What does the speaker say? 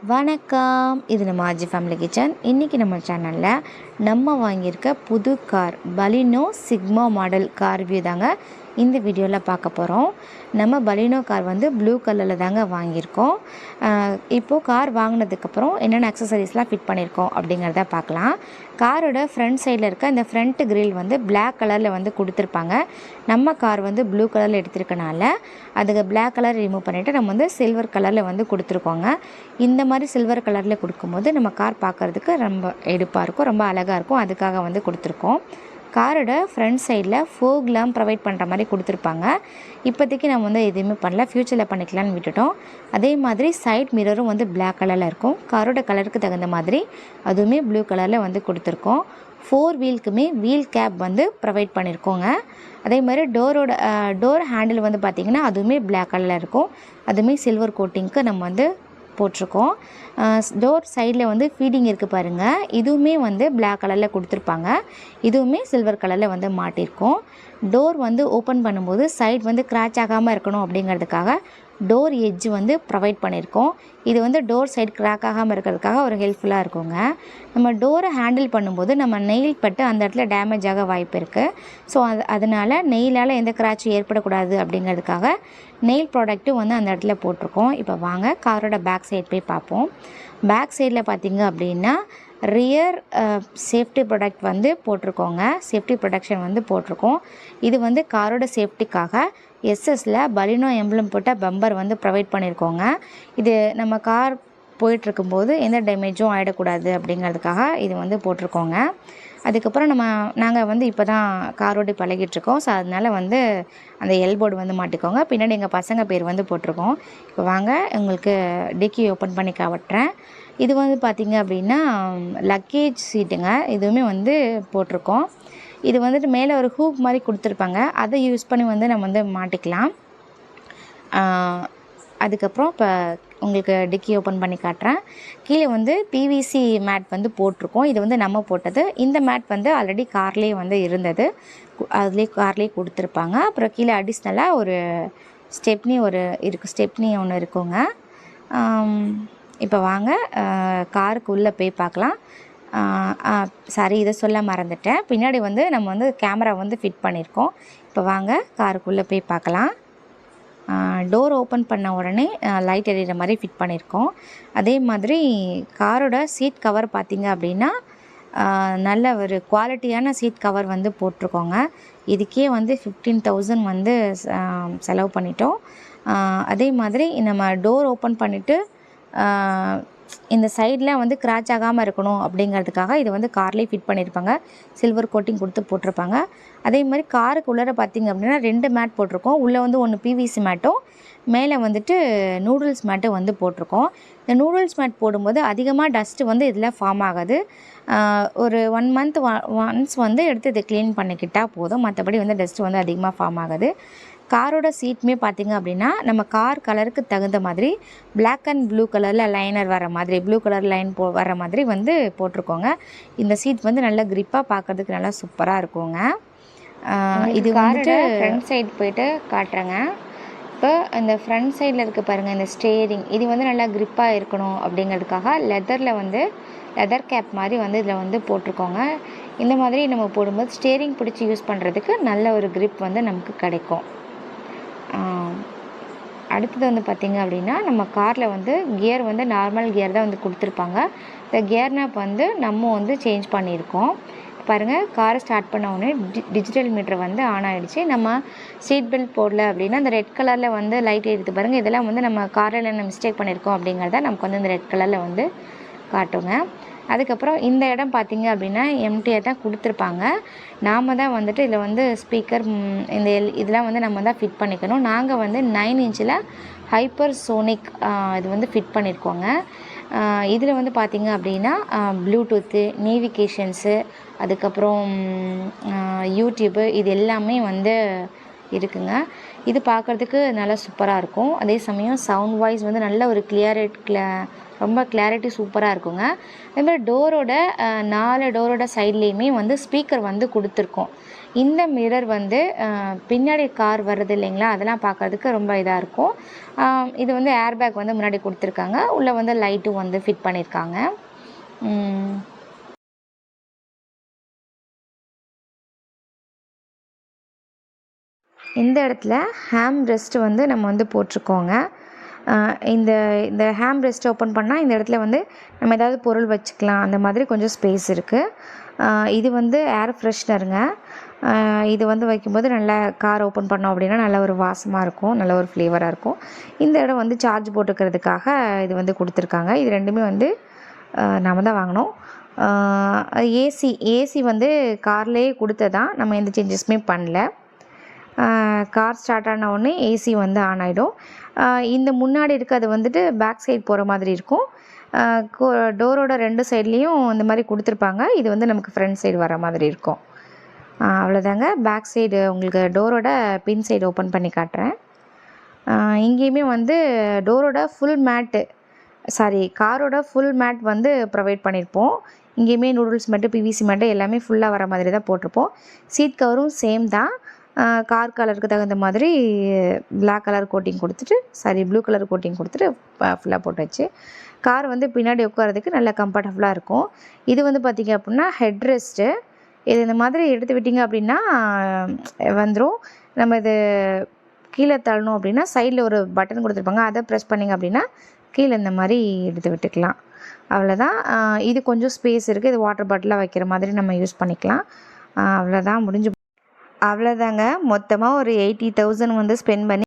வணக்கம், இது நம்ம ஆஜி ஃபேமிலி கிச்சன். இன்றைக்கி நம்ம சேனலில் நம்ம வாங்கியிருக்க புது car Baleno sigma model car view தாங்க இந்த வீடியோவில் பார்க்க போகிறோம். நம்ம பலினோ கார் வந்து ப்ளூ கலரில் தாங்க வாங்கியிருக்கோம். இப்போது கார் வாங்கினதுக்கப்புறம் என்னென்ன அக்சசரிஸ்லாம் ஃபிட் பண்ணியிருக்கோம் அப்படிங்கிறத பார்க்கலாம். காரோட ஃப்ரண்ட் சைடில் இருக்க இந்த ஃப்ரண்ட் கிரில் வந்து பிளாக் கலரில் வந்து கொடுத்துருப்பாங்க. நம்ம கார் வந்து ப்ளூ கலரில் எடுத்துருக்கனால அதுக்கு பிளாக் கலர் ரிமூவ் பண்ணிவிட்டு நம்ம வந்து சில்வர் கலரில் வந்து கொடுத்துருக்கோங்க. இந்த மாதிரி சில்வர் கலரில் கொடுக்கும்போது நம்ம கார் பார்க்குறதுக்கு ரொம்ப எடுப்பாக இருக்கும், ரொம்ப அழகாக இருக்கும். அதுக்காக வந்து கொடுத்துருக்கோம். காரோட ஃப்ரண்ட் சைடில் ஃபோக்லாம் ப்ரொவைட் பண்ணுற மாதிரி கொடுத்துருப்பாங்க. இப்போதைக்கு நம்ம வந்து எதுவுமே பண்ணல, ஃப்யூச்சரில் பண்ணிக்கலான்னு விட்டுட்டோம். அதே மாதிரி சைட் மிரரும் வந்து பிளாக் கலரில் இருக்கும். காரோட கலருக்கு தகுந்த மாதிரி அதுவுமே ப்ளூ கலரில் வந்து கொடுத்துருக்கோம். 4 வீலுக்குமே வீல் கேப் வந்து ப்ரொவைட் பண்ணியிருக்கோங்க. அதே மாதிரி டோர் ஹேண்டில் வந்து பார்த்திங்கன்னா அதுவுமே பிளாக் கலரில் இருக்கும். அதுவுமே சில்வர் கோட்டிங்க்கு நம்ம வந்து போட்டிருக்கோம். டோர் சைடில் வந்து ஃபீடிங் இருக்குது பாருங்கள், இதுவுமே வந்து பிளாக் கலரில் கொடுத்துருப்பாங்க. இதுவுமே சில்வர் கலரில் வந்து மாட்டியிருக்கோம். டோர் வந்து ஓப்பன் பண்ணும்போது சைட் வந்து கிராச் ஆகாமல் இருக்கணும் அப்படிங்கிறதுக்காக டோர் எட்ஜ் வந்து ப்ரொவைட் பண்ணியிருக்கோம். இது வந்து டோர் சைடு கிராக் ஆகாமல் இருக்கிறதுக்காக ஒரு ஹெல்ப்ஃபுல்லாக இருக்குங்க. நம்ம டோரை ஹேண்டில் பண்ணும்போது நம்ம நெயில் பட்டு அந்த இடத்துல டேமேஜ் ஆக வாய்ப்பு இருக்குது. ஸோ அதனால் நெயிலால் எந்த கிராச்சும் ஏற்படக்கூடாது அப்படிங்கிறதுக்காக நெயில் ப்ராடக்ட்டும் வந்து அந்த இடத்துல போட்டிருக்கோம். இப்போ வாங்க காரோட பேக் சைடு போய் பார்ப்போம். பேக் சைடில் பார்த்திங்க அப்படின்னா ரியர் சேஃப்டி ப்ராடக்ட் வந்து போட்டிருக்கோங்க. சேஃப்டி ப்ரொடக்ஷன் வந்து போட்டிருக்கோம். இது வந்து காரோட சேஃப்டிக்காக எஸ்எஸில் பலினோ எம்ப்ளம் போட்ட பம்பர் வந்து ப்ரொவைட் பண்ணியிருக்கோங்க. இது நம்ம கார் போயிட்டுருக்கும்போது எந்த டேமேஜும் ஆகிடக்கூடாது அப்படிங்கிறதுக்காக இது வந்து போட்டிருக்கோங்க. அதுக்கப்புறம் நாங்கள் வந்து இப்போ தான் கார் ஓட்டி பழகிட்டுருக்கோம். ஸோ அதனால் வந்து அந்த எல்போர்டு வந்து மாட்டிக்கோங்க. பின்னாடி எங்கள் பசங்க பேர் வந்து போட்டிருக்கோம். இப்போ வாங்க உங்களுக்கு டிக்கி ஓப்பன் பண்ணி காட்டுறேன். இது வந்து பார்த்திங்க அப்படின்னா லக்கேஜ் சீட்டுங்க. இதுவுமே வந்து போட்டிருக்கோம். இது வந்துட்டு மேலே ஒரு ஹூக் மாதிரி கொடுத்துருப்பாங்க. அதை யூஸ் பண்ணி வந்து நம்ம வந்து மாட்டிக்கலாம். அதுக்கப்புறம் இப்போ உங்களுக்கு டிக்கி ஓப்பன் பண்ணி காட்டுறேன். கீழே வந்து பிவிசி மேட் வந்து போட்டிருக்கோம். இது வந்து நம்ம போட்டது. இந்த மேட் வந்து ஆல்ரெடி கார்லேயே வந்து இருந்தது, அதுலேயே கார்லேயே கொடுத்துருப்பாங்க. அப்புறம் கீழே அடிஷ்னலாக ஒரு ஸ்டெப்னி ஸ்டெப்னி ஒன்று இருக்குங்க. இப்போ வாங்க காருக்கு உள்ளே போய் பார்க்கலாம். சாரி, இதை சொல்ல மறந்துட்டேன். பின்னாடி வந்து நம்ம வந்து கேமரா வந்து ஃபிட் பண்ணியிருக்கோம். இப்போ வாங்க காருக்குள்ளே போய் பார்க்கலாம். டோர் ஓப்பன் பண்ண உடனே லைட் எரியிற மாதிரி ஃபிட் பண்ணியிருக்கோம். அதே மாதிரி காரோட சீட் கவர் பார்த்திங்க அப்படின்னா நல்ல ஒரு குவாலிட்டியான சீட் கவர் வந்து போட்டிருக்கோங்க. இதுக்கே வந்து 15,000 வந்து செலவு பண்ணிட்டோம். அதே மாதிரி நம்ம டோர் ஓப்பன் பண்ணிவிட்டு இந்த சைடில் வந்து கிராச் ஆகாமல் இருக்கணும் அப்படிங்கிறதுக்காக இது வந்து கார்லேயே ஃபிட் பண்ணியிருப்பாங்க. சில்வர் கோட்டிங் கொடுத்து போட்டிருப்பாங்க. அதே மாதிரி காருக்கு உள்ளே பார்த்திங்க அப்படின்னா 2 மேட் போட்டிருக்கோம். உள்ளே வந்து ஒன்று பிவிசி மேட்டும், மேலே வந்துட்டு நூடுல்ஸ் மேட்டும் வந்து போட்டிருக்கோம். இந்த நூடுல்ஸ் மேட் போடும்போது அதிகமாக டஸ்ட்டு வந்து இதில் ஃபார்ம் ஆகாது. ஒரு 1 மந்த் ஒன்ஸ் வந்து எடுத்து இதை க்ளீன் பண்ணிக்கிட்டால் போதும். மற்றபடி வந்து டஸ்ட்டு வந்து அதிகமாக ஃபார்ம் ஆகாது. காரோட சீட்டுமே பார்த்திங்க அப்படின்னா நம்ம கார் கலருக்கு தகுந்த மாதிரி பிளாக் அண்ட் ப்ளூ கலரில் லைனர் வர மாதிரி, ப்ளூ கலர் லைன் வர மாதிரி வந்து போட்டிருக்கோங்க. இந்த சீட் வந்து நல்லா க்ரிப்பாக பார்க்குறதுக்கு நல்லா சூப்பராக இருக்குங்க. இது வந்துட்டு ஃப்ரண்ட் சைடு போய்ட்டு காட்டுறேங்க. இப்போ இந்த ஃப்ரண்ட் சைடில் இருக்க பாருங்கள், இந்த ஸ்டேரிங் இது வந்து நல்லா க்ரிப்பாக இருக்கணும் அப்படிங்கிறதுக்காக லெதரில் வந்து லெதர் கேப் மாதிரி வந்து இதில் வந்து போட்டிருக்கோங்க. இந்த மாதிரி நம்ம போடும்போது ஸ்டேரிங் பிடிச்சி யூஸ் பண்ணுறதுக்கு நல்ல ஒரு க்ரிப் வந்து நமக்கு கிடைக்கும். அடுத்தது வந்து பார்த்திங்க அப்படின்னா நம்ம காரில் வந்து கியர் வந்து நார்மல் கியர் தான் வந்து கொடுத்துருப்பாங்க. இந்த கியர் நாப் வந்து நம்ம வந்து சேஞ்ச் பண்ணியிருக்கோம். பாருங்கள், காரை ஸ்டார்ட் பண்ண உடனே டிஜிட்டல் மீட்டர் வந்து ஆன் ஆகிடுச்சு. நம்ம சீட் பெல்ட் போடல அப்படின்னா அந்த ரெட் கலரில் வந்து லைட் எடுத்து பாருங்கள். இதெல்லாம் வந்து நம்ம காரில் என்ன மிஸ்டேக் பண்ணியிருக்கோம் அப்படிங்கிறத நமக்கு வந்து இந்த ரெட் கலரில் வந்து காட்டுங்க. அதுக்கப்புறம் இந்த இடம் பார்த்திங்க அப்படின்னா எம்டியாக தான் கொடுத்துருப்பாங்க. நாம் தான் வந்துட்டு இதில் வந்து ஸ்பீக்கர் இதெல்லாம் வந்து நம்ம தான் ஃபிட் பண்ணிக்கணும். நாங்கள் வந்து 9 இன்ச்சில் ஹைப்பர் சோனிக் இது வந்து ஃபிட் பண்ணியிருக்கோங்க. இதில் வந்து பார்த்திங்க அப்படின்னா ப்ளூடூத்து, நேவிகேஷன்ஸு, அதுக்கப்புறம் யூடியூப்பு இது எல்லாமே வந்து இருக்குங்க. இது பார்க்குறதுக்கு நல்லா சூப்பராக இருக்கும். அதே சமயம் சவுண்ட் வாய்ஸ் வந்து நல்ல ஒரு ரொம்ப கிளாரிட்டி சூப்பராக இருக்குங்க. அதேமாதிரி டோரோட 4 டோரோட சைட்லேயுமே வந்து ஸ்பீக்கர் வந்து கொடுத்துருக்கோம். இந்த மிரர் வந்து பின்னாடி கார் வருது இல்லைங்களா, அதெல்லாம் பார்க்குறதுக்கு ரொம்ப இதாக இருக்கும். இது வந்து ஏர் பேக் வந்து முன்னாடி கொடுத்துருக்காங்க. உள்ளே வந்து லைட்டும் வந்து ஃபிட் பண்ணியிருக்காங்க. இந்த இடத்துல ஹேம் ரெஸ்ட் வந்து நம்ம வந்து போட்டிருக்கோங்க. இந்த இந்த ஹேம் ரெஸ்ட் ஓப்பன் பண்ணால் இந்த இடத்துல வந்து நம்ம ஏதாவது பொருள் வச்சுக்கலாம், அந்த மாதிரி கொஞ்சம் ஸ்பேஸ் இருக்குது. இது வந்து ஏர் ஃப்ரெஷ்னருங்க. இது வந்து வைக்கும்போது நல்லா கார் ஓப்பன் பண்ணோம் அப்படின்னா நல்ல ஒரு வாசமாக இருக்கும், நல்ல ஒரு ஃப்ளேவராக இருக்கும். இந்த இடம் வந்து சார்ஜ் போட்டுக்கிறதுக்காக இது வந்து கொடுத்துருக்காங்க. இது ரெண்டுமே வந்து நம்ம தான் வாங்கினோம். ஏசி வந்து கார்லேயே கொடுத்ததான், நம்ம எந்த சேஞ்சஸுமே பண்ணல. கார் ஸ்டார்ட் ஆன உடனே ஏசி வந்து ஆன் ஆகிடும். இந்த முன்னாடி இருக்கிறது வந்துட்டு பேக் சைடு போகிற மாதிரி இருக்கும். டோரோட 2 சைட்லேயும் இந்த மாதிரி கொடுத்துருப்பாங்க. இது வந்து நமக்கு ஃப்ரண்ட் சைடு வர மாதிரி இருக்கும். அவ்வளோதாங்க. பேக் சைடு உங்களுக்கு டோரோட பின் சைடு ஓப்பன் பண்ணி காட்டுறேன். இங்கேயுமே வந்து டோரோட காரோட ஃபுல் மேட் வந்து ப்ரொவைட் பண்ணியிருப்போம். இங்கேயுமே நூடுல்ஸ் மேட்டு, பிவிசி மேட்டு எல்லாமே ஃபுல்லாக வர மாதிரி தான் போட்டிருப்போம். சீட் கவரும் சேம் தான். கார் கலருக்கு தகுந்த மாதிரி ப்ளூ கலர் கோட்டிங் கொடுத்துட்டு ஃபுல்லாக போட்டாச்சு. கார் வந்து பின்னாடி உட்காரதுக்கு நல்லா கம்ஃபர்டபுளாக இருக்கும். இது வந்து பார்த்திங்க அப்படின்னா ஹெட் ரெஸ்ட்டு. இது இந்த மாதிரி எடுத்து விட்டிங்க அப்படின்னா வந்துடும். நம்ம இது கீழே தள்ளணும் அப்படின்னா சைடில் ஒரு பட்டன் கொடுத்துருப்பாங்க, அதை ப்ரெஸ் பண்ணிங்க அப்படின்னா கீழே இந்த மாதிரி எடுத்து விட்டுக்கலாம். அவ்வளோதான். இது கொஞ்சம் ஸ்பேஸ் இருக்குது. இது வாட்டர் பாட்டிலாக வைக்கிற மாதிரி நம்ம யூஸ் பண்ணிக்கலாம். அவ்வளோதாங்க. மொத்தமாக ஒரு 80,000 வந்து ஸ்பெண்ட் பண்ணி